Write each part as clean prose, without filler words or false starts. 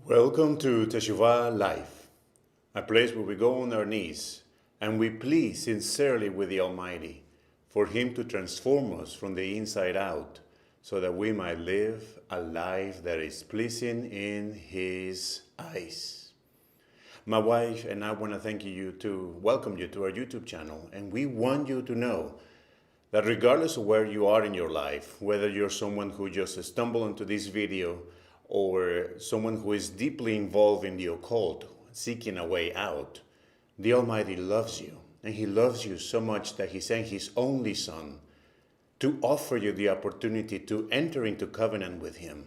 Welcome to Teshuva Life, a place where we go on our knees and we plead sincerely with the Almighty for Him to transform us from the inside out so that we might live a life that is pleasing in His eyes. My wife and I want to thank you to welcome you to our YouTube channel, and we want you to know that regardless of where you are in your life, whether you're someone who just stumbled into this video or someone who is deeply involved in the occult, seeking a way out, the Almighty loves you. And He loves you so much that He sent His only Son to offer you the opportunity to enter into covenant with Him,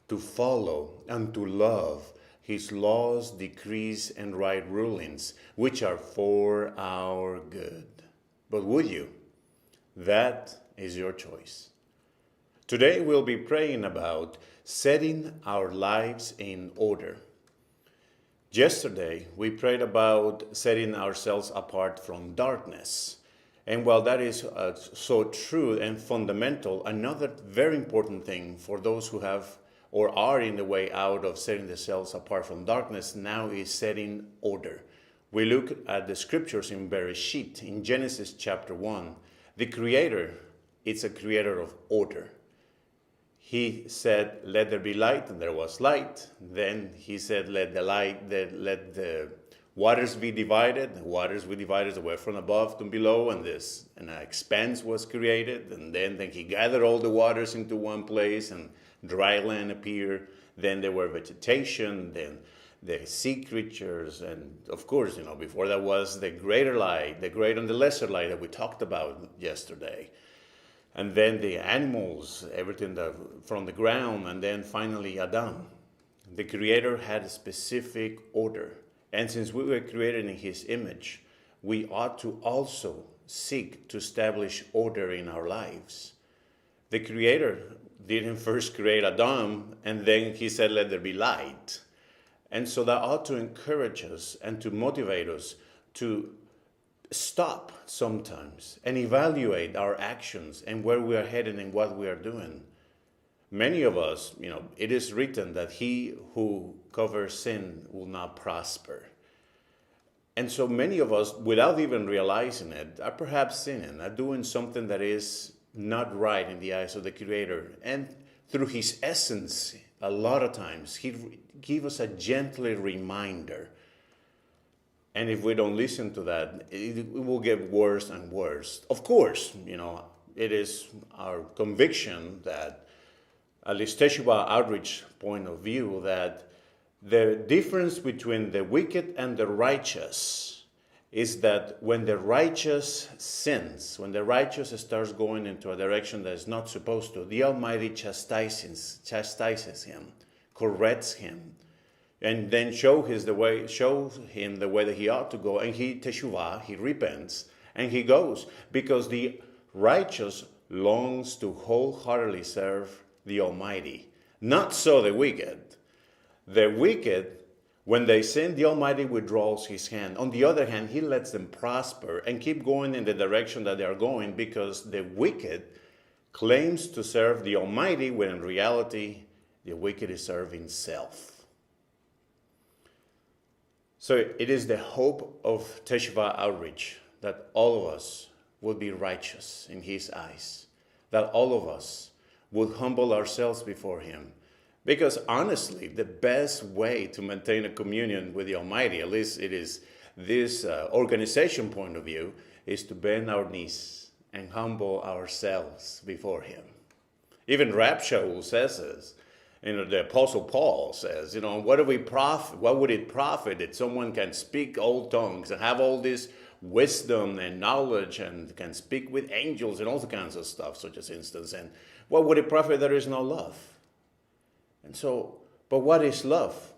to follow and to love His laws, decrees, and right rulings, which are for our good. But would you? That is your choice. Today we'll be praying about setting our lives in order. Yesterday we prayed about setting ourselves apart from darkness. And while that is so true and fundamental, another very important thing for those who have or are in the way out of setting themselves apart from darkness now is setting order. We look at the scriptures in Bereshit, in Genesis chapter 1. The Creator is a creator of order. He said, "Let there be light," and there was light. Then He said, let the waters be divided. The waters were divided away from above to below, and an expanse was created. And then He gathered all the waters into one place, and dry land appeared. Then there were vegetation, then the sea creatures, and of course, before that was the greater light, the great and the lesser light that we talked about yesterday. And then the animals, everything from the ground, and then finally Adam. The Creator had a specific order. And since we were created in His image, we ought to also seek to establish order in our lives. The Creator didn't first create Adam, and then He said, "Let there be light." And so that ought to encourage us and to motivate us to stop sometimes and evaluate our actions and where we are headed and what we are doing. Many of us, it is written that he who covers sin will not prosper. And so many of us, without even realizing it, are perhaps sinning, are doing something that is not right in the eyes of the Creator. And through His essence, a lot of times, He gives us a gentle reminder. And if we don't listen to that, it will get worse and worse. Of course, it is our conviction that, at least Teshuva outreach point of view, that the difference between the wicked and the righteous is that when the righteous sins, when the righteous starts going into a direction that is not supposed to, the Almighty chastises him, corrects him, and then show him the way that he ought to go, and he Teshuva, he repents, and he goes, because the righteous longs to wholeheartedly serve the Almighty. Not so the wicked. The wicked, when they sin, the Almighty withdraws His hand. On the other hand, He lets them prosper and keep going in the direction that they are going, because the wicked claims to serve the Almighty when in reality the wicked is serving self. So it is the hope of Teshuva outreach that all of us would be righteous in His eyes, that all of us would humble ourselves before Him. Because honestly, the best way to maintain a communion with the Almighty, at least it is this organization point of view, is to bend our knees and humble ourselves before Him. Even Rab Shaul says this. The Apostle Paul says, what would it profit that someone can speak all tongues and have all this wisdom and knowledge and can speak with angels and all kinds of stuff, such as instance, and what would it profit there is no love? And so, but what is love?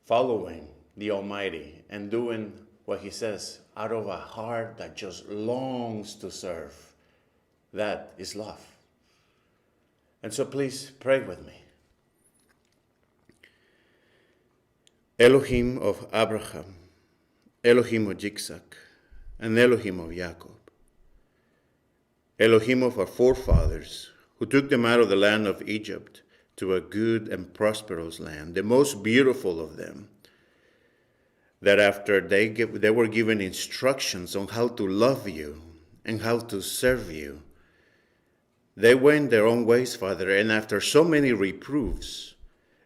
Following the Almighty and doing what He says out of a heart that just longs to serve. That is love. And so please pray with me. Elohim of Abraham, Elohim of Yitzhak, and Elohim of Jacob, Elohim of our forefathers, who took them out of the land of Egypt to a good and prosperous land, the most beautiful of them, that after they were given instructions on how to love you and how to serve you, they went their own ways, Father, and after so many reproofs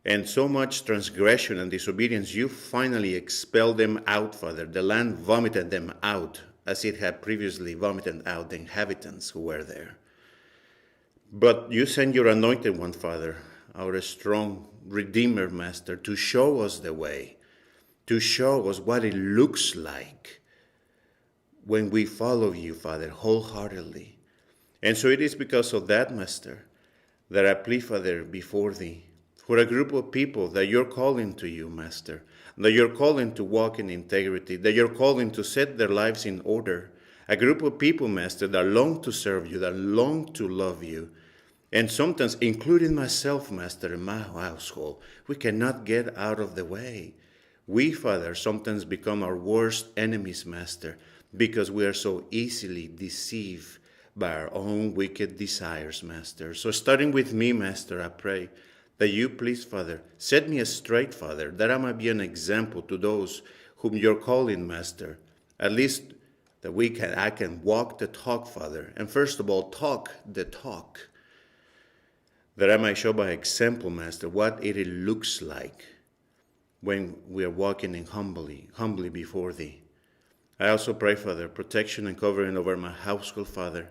and so much transgression and disobedience, you finally expelled them out, Father. The land vomited them out, as it had previously vomited out the inhabitants who were there. But you sent your anointed one, Father, our strong Redeemer, Master, to show us the way, to show us what it looks like when we follow you, Father, wholeheartedly. And so it is because of that, Master, that I plead, Father, before thee, for a group of people that you're calling to you, Master, that you're calling to walk in integrity, that you're calling to set their lives in order. A group of people, Master, that long to serve you, that long to love you. And sometimes, including myself, Master, in my household, we cannot get out of the way. We, Father, sometimes become our worst enemies, Master, because we are so easily deceived by our own wicked desires, Master. So starting with me, Master, I pray that you please, Father, set me straight, Father, that I might be an example to those whom you're calling, Master. At least that I can walk the talk, Father, and first of all, talk the talk, that I might show by example, Master, what it looks like when we are walking in humbly before thee. I also pray, Father, protection and covering over my household, Father,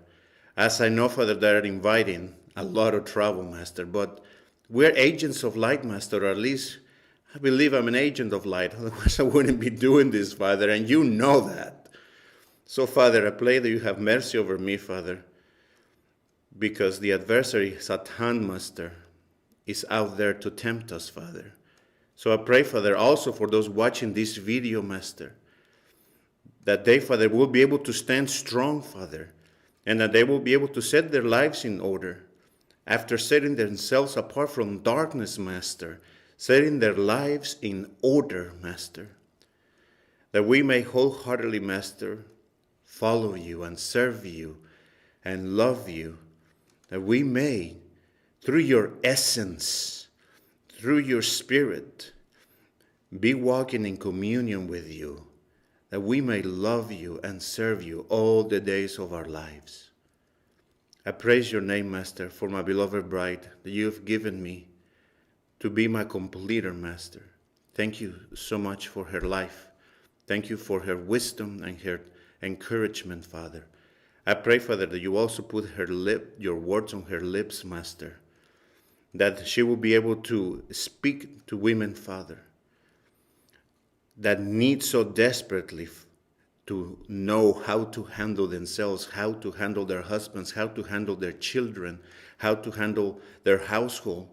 as I know, Father, that are inviting a lot of trouble, Master, but we're agents of light, Master, or at least I believe I'm an agent of light. Otherwise, I wouldn't be doing this, Father, and you know that. So, Father, I pray that you have mercy over me, Father, because the adversary, Satan, Master, is out there to tempt us, Father. So I pray, Father, also for those watching this video, Master, that they, Father, will be able to stand strong, Father, and that they will be able to set their lives in order after setting themselves apart from darkness, Master, setting their lives in order, Master, that we may wholeheartedly, Master, follow you and serve you and love you, that we may, through your essence, through your Spirit, be walking in communion with you, that we may love you and serve you all the days of our lives. I praise your name, Master, for my beloved bride that you have given me to be my completer, Master. Thank you so much for her life. Thank you for her wisdom and her encouragement, Father. I pray, Father, that you also put your words on her lips, Master, that she will be able to speak to women, Father, that need so desperately to know how to handle themselves, how to handle their husbands, how to handle their children, how to handle their household,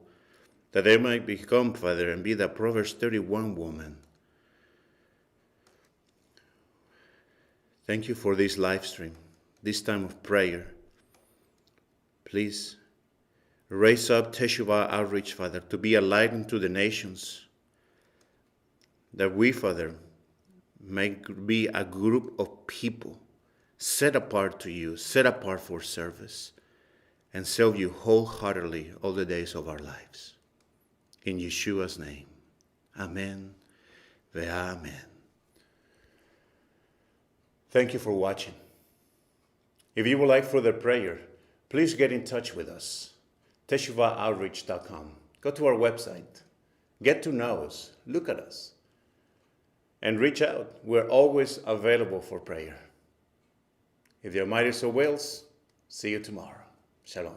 that they might become, Father, and be the Proverbs 31 woman. Thank you for this live stream, this time of prayer. Please raise up Teshuva Outreach, Father, to be a light unto the nations, that we, Father, may be a group of people set apart to you, set apart for service, and serve you wholeheartedly all the days of our lives. In Yeshua's name, amen, ve'amen. Thank you for watching. If you would like further prayer, please get in touch with us, TeshuvaOutreach.com. Go to our website, get to know us, look at us, and reach out. We're always available for prayer. If the Almighty so wills, see you tomorrow. Shalom.